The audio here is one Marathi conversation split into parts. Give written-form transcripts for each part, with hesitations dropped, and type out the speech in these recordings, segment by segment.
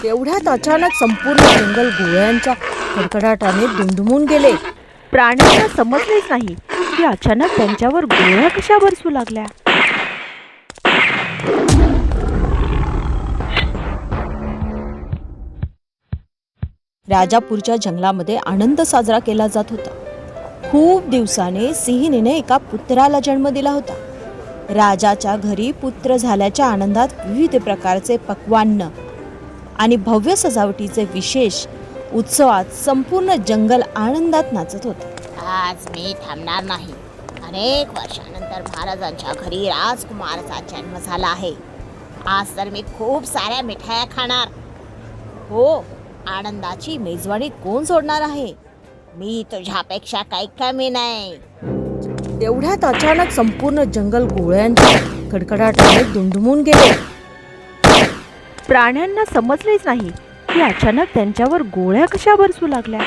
तेवढ्यात अचानक संपूर्ण जंगल गोळ्यांच्या कडकडाटाने दुमदुमून गेले. प्राण्यांना समजलेच नाही की अचानक त्यांच्यावर गोळ्या कशा बरसू लागल्या. राजापूरच्या जंगलामध्ये आनंद साजरा केला जात होता. खूप दिवसाने सिंहिणीने एका पुत्राला जन्म दिला होता. राजाच्या घरी पुत्र झाल्याच्या आनंदात विविध प्रकारचे पक्वान्न आणि भव्य सजावटीचे विशेष उत्सवात संपूर्ण जंगल आनंदात नाचत होते. आज मी थांबणार नाही. अनेक वर्षानंतर महाराजांच्या घरी राजकुमाराचा जन्म झाला आहे. आज तर मी खूप साऱ्या मिठाया खाणार. हो, आनंदाची मेजवानी कोण सोडणार आहे? मी तुझ्यापेक्षा काही कमी नाही. तेवढ्यात अचानक संपूर्ण जंगल गोळ्यांच्या कडकडाटाने दुमदुमून गेले. प्राण्यांना समजलेच नाही की अचानक त्यांच्यावर गोळ्या कशा बरसू लागल्या.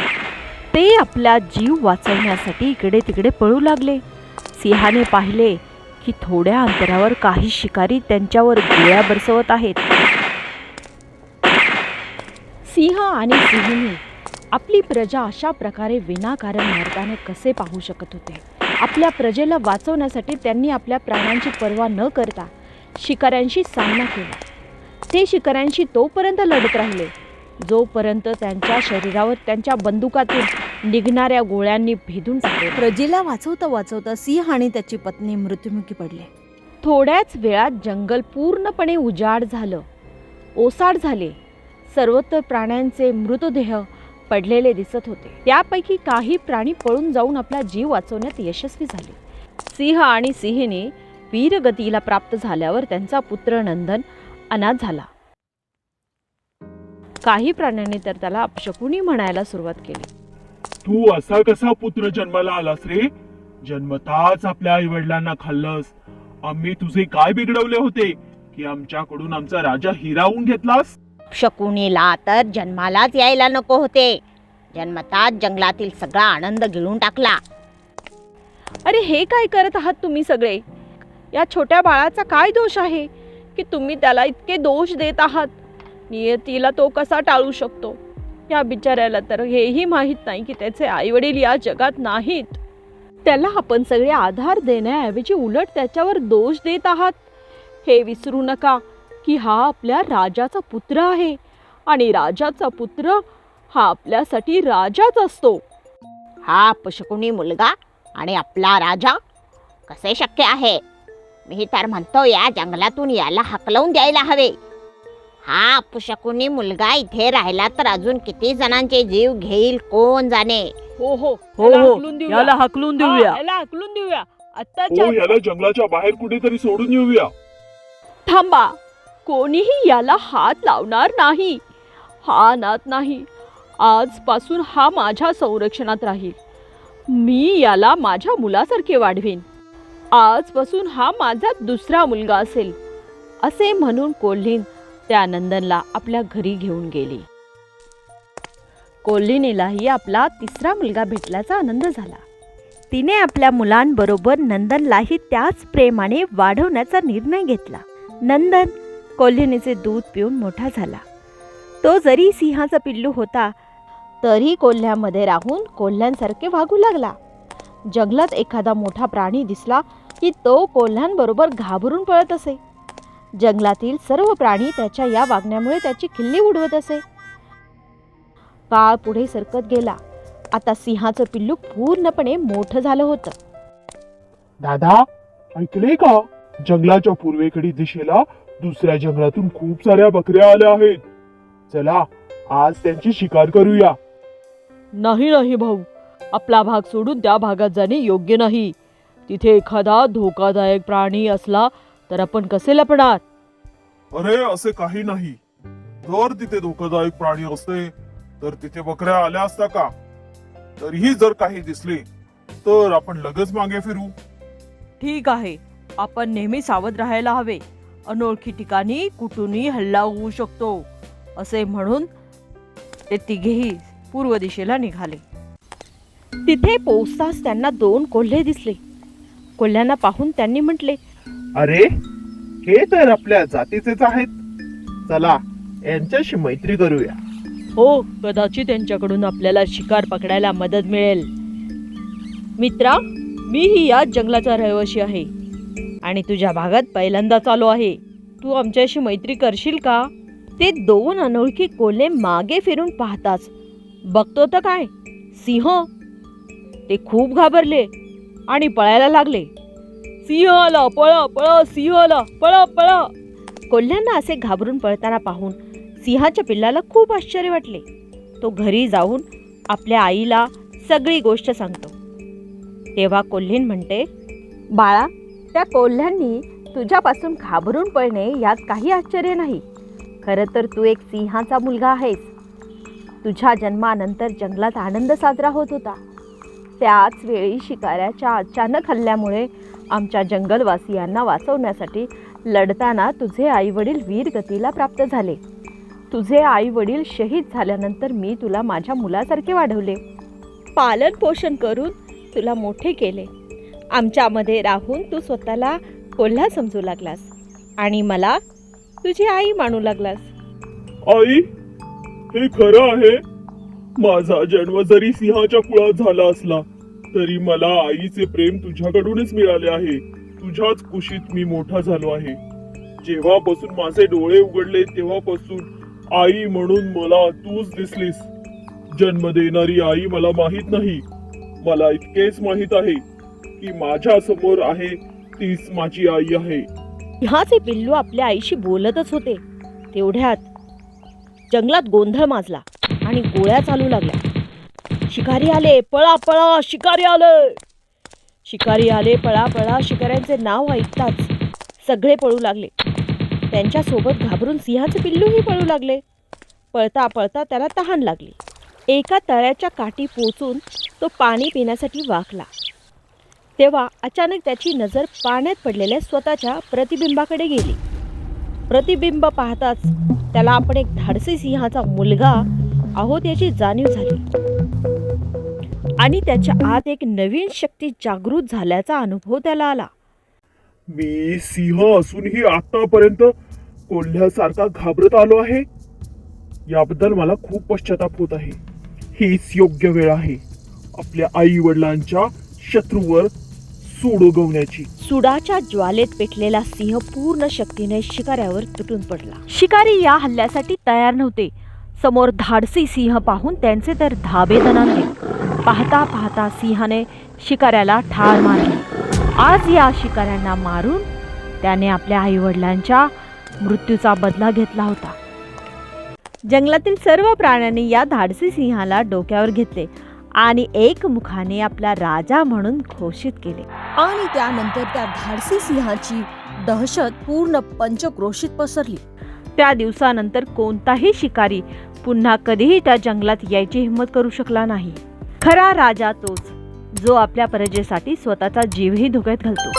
ते आपला जीव वाचवण्यासाठी इकडे तिकडे पळू लागले. सिंहाने पाहिले की थोड्या अंतरावर काही शिकारी त्यांच्यावर गोळ्या बरसवत आहेत. सिंह आणि सिंहिणी आपली प्रजा अशा प्रकारे विनाकारण मरताना कसे पाहू शकत होते. आपल्या प्रजेला वाचवण्यासाठी त्यांनी आपल्या प्राणांची पर्वा न करता शिकाऱ्यांशी सामना केला. ते शिकाऱ्यांशी तोपर्यंत लढत राहिले जोपर्यंत त्यांच्या शरीरावर त्यांच्या बंदुकातून निघणाऱ्या गोळ्यांनी भेदून टाकले. प्रजेला वाचवता वाचवता सिंह आणि त्याची पत्नी मृत्युमुखी पडले. थोड्याच वेळात जंगल पूर्णपणे उजाड झालं, ओसाड झाले. सर्वत्र प्राण्यांचे मृतदेह पडलेले दिसत होते. त्यापैकी काही प्राणी पळून जाऊन आपला जीव वाचवण्यात यशस्वी झाले. सिंह आणि सिंहिणी वीरगतीला प्राप्त झाल्यावर त्यांचा पुत्र नंदन अनाथ झाला. काही प्राण्यांनी तर त्याला अपशकुनी म्हणायला सुरुवात केली. तू असा कसा पुत्र जन्माला आलास रे? जन्मताच आपल्या आई वडिलांना खाल्लंस. आम्ही तुझे काय बिघडवले होते की आमच्याकडून आमचा राजा हिरावून घेतलास? शकुनीला तर जन्मालाच यायला नको होते. जन्मताच जंगलातील सगळा आनंद गिळून टाकला. अरे हे काय करत आहात तुम्ही सगळे? या छोट्या बाळाचा काय दोष आहे की तुम्ही त्याला इतके दोष देत आहात? नियतीला तो कसा टाळू शकतो? या बिचाऱ्याला तर हेही माहीत नाही की त्याचे आईवडील या जगात नाहीत. त्याला आपण सगळे आधार देण्याऐवजी उलट त्याच्यावर दोष देत आहात. हे विसरू नका की हा आपल्या राजाचा पुत्र आहे आणि राजाचा पुत्र हा आपल्यासाठी राजाच असतो. हा अपशकुनी मुलगा आणि आपला राजा कसे शक्य आहे? मी तर म्हणतो या जंगलातून याला हकलवून द्यायला हवे. हा अपशकुनी मुलगा इथे राहिला तर अजून किती जणांचे जीव घेईल कोण जाणे. हो हो हो, याला हकलून देऊया. याला जंगलाच्या बाहेर कुठेतरी सोडून येऊया. थांबा, कोणीही याला हात लावणार नाही. हा अनाथ नाही. आजपासून हा माझ्या संरक्षणात राहील. मी याला माझ्या मुलासारखे वाढवीन. आजपासून हा माझा दुसरा मुलगा असेल. असे म्हणून कोल्हीन त्या नंदनला आपल्या घरी घेऊन गेली. कोल्हिनीलाही आपला तिसरा मुलगा भेटल्याचा आनंद झाला. तिने आपल्या मुलांबरोबर नंदनलाही त्याच प्रेमाने वाढवण्याचा निर्णय घेतला. नंदन कोल्हिनीचे दूध पिऊन मोठा झाला. तो जरी सिंहाचा पिल्लू होता तरी कोल्ह्यामध्ये राहून कोल्ह्यांसारखे वागू लागला. जंगलात एखादा मोठा प्राणी दिसला की तो कोल्ह्यांबरोबर घाबरून पळत असे. जंगलातील सर्व प्राणी त्याच्या या वागण्यामुळे त्याची खिल्ली उडवत असे. काळ पुढे सरकत गेला. आता सिंहाचं पिल्लू पूर्णपणे मोठं झालं होतं. दादा, ऐकले का? जंगलाच्या पूर्वेकडील दिशेला दुसऱ्या जंगलातून खूप साऱ्या बकऱ्या आल्या आहेत. चला आज त्यांची शिकार करूया. नाही नाही भाऊ, आपला भाग सोडून त्या भागात जाणे योग्य नाही. तिथे एखादा धोकादायक प्राणी असला तर आपण कसे लपणार? अरे असे काही नाही. जर तिथे धोकादायक प्राणी असते तर तिथे बकऱ्या आल्या असता का? तरीही जर काही दिसले तर आपण लगेच मागे फिरू. ठीक आहे, आपण नेहमी सावध राहायला हवे. अनोळखी ठिकाणी कुठूनही हल्ला होऊ शकतो. असे म्हणून ते तिघेही पूर्व दिशेला निघाले. तिथे पोहोचताच त्यांना 2 कोल्हे दिसले. कोल्ह्यांना पाहून त्यांनी म्हटले, अरे हे तर आपल्या जातीचेच आहेत. चला यांच्याशी मैत्री करूया. हो, कदाचित त्यांच्याकडून आपल्याला शिकार पकडायला मदत मिळेल. मित्रा, मीही या जंगलाचा रहिवासी आहे आणि तुझ्या भागात पहिल्यांदाच आलो आहे. तू आमच्याशी मैत्री करशील का? ते दोन अनोळखी कोल्हे मागे फिरून पाहताच बघतो तर काय, सिंह. ते खूप घाबरले आणि पळायला लागले. सिंह आला, पळा पळा, सिंह आला, पळा पळा. कोल्ह्यांना असे घाबरून पळताना पाहून सिंहाच्या पिल्लाला खूप आश्चर्य वाटले. तो घरी जाऊन आपल्या आईला सगळी गोष्ट सांगतो. तेव्हा कोल्हीण म्हणते, बाळा, त्या कोल्ह्यांनी तुझ्यापासून घाबरून पळणे यात काही आश्चर्य नाही. खरं तर तू एक सिंहाचा मुलगा आहेस. तुझ्या जन्मानंतर जंगलात आनंद साजरा होत होता. त्याच वेळी शिकाऱ्याच्या अचानक हल्ल्यामुळे आमच्या जंगलवासियांना वाचवण्यासाठी लढताना तुझे आईवडील वीरगतीला प्राप्त झाले. तुझे आईवडील शहीद झाल्यानंतर मी तुला माझ्या मुलासारखे वाढवले, पालन पोषण करून तुला मोठे केले. आमच्यामध्ये राहून तू स्वतःला कोल्हा समजू लागलास आणि मला तुझी आई मानू लागलास. आई, हे खरं आहे. माझा जन्म जरी सिंहाच्या कुळात झाला असला तरी मला आईचे प्रेम तुझ्याकडूनच मिळाले आहे. तुझ्याच कुशीत मी मोठा झालो आहे. जेव्हापासून माझे डोळे उघडले तेव्हापासून आई म्हणून मला तूच दिसलीस. जन्म देणारी आई मला माहित नाही. मला इतकेच माहित आहे की माझ्या समोर आहे तीच माझी आई आहे. सिंहाचे पिल्लू आपल्या आईशी बोलतच होते. तेवढ्यात जंगलात गोंधळ माजला आणि गोळ्या चालू लागल्या. शिकारी आले, पळा पळा, शिकारी आले. शिकारी आले, पळा पळा. शिकाऱ्यांचे नाव ऐकताच सगळे पळू लागले. त्यांच्यासोबत घाबरून सिंहाचे पिल्लूही पळू लागले. पळता पळता त्याला तहान लागली. एका तळ्याच्या काठी पोचून तो पाणी पिण्यासाठी वाकला. तेव्हा अचानक त्याची नजर पाण्यात पडलेल्या स्वतःच्या प्रतिबिंबाकडे गेली. प्रतिबिंब पाहताच त्याला आपण एक धाडसी सिंहाचा मुलगा आहोत याची जाणीव झाली आणि त्याच्या आत एक नवीन शक्ती जागृत झाल्याचा अनुभव त्याला आला. मी सिंह असूनही आतापर्यंत कोल्ह्यासारखा घाबरत आलो आहे. याबद्दल मला खूप पश्चाताप होत आहे. हीच योग्य वेळ आहे आपल्या आई वडिलांच्या शत्रूवर सूड उगवण्याची. सुडाच्या ज्वालेत पेटलेला सिंह पूर्ण शक्तीने शिकाऱ्यावर तुटून पडला. शिकारी या हल्ल्यासाठी तयार नव्हते. समोर धाडसी सिंह पाहून त्यांचे तर धाबे दणाणले. पाहता पाहता सिंहाने शिकाऱ्याला ठार मारले. आज या शिकाऱ्यांना मारून त्याने आपल्या आईवडिलांच्या मृत्यूचा बदला घेतला होता. जंगलातील सर्व प्राण्यांनी या धाडसी सिंहाला डोक्यावर घेतले आणि एकमुखाने आपला राजा म्हणून घोषित केले. आणि त्यानंतर त्या धाडसी सिंहाची दहशत पूर्ण पंचक्रोशीत पसरली. त्या दिवसानंतर कोणताही शिकारी पुन्हा कधीही त्या जंगलात यायची हिंमत करू शकला नाही. खरा राजा तोच जो आपल्या प्रजेसाठी स्वतःचा जीवही धोक्यात घालतो.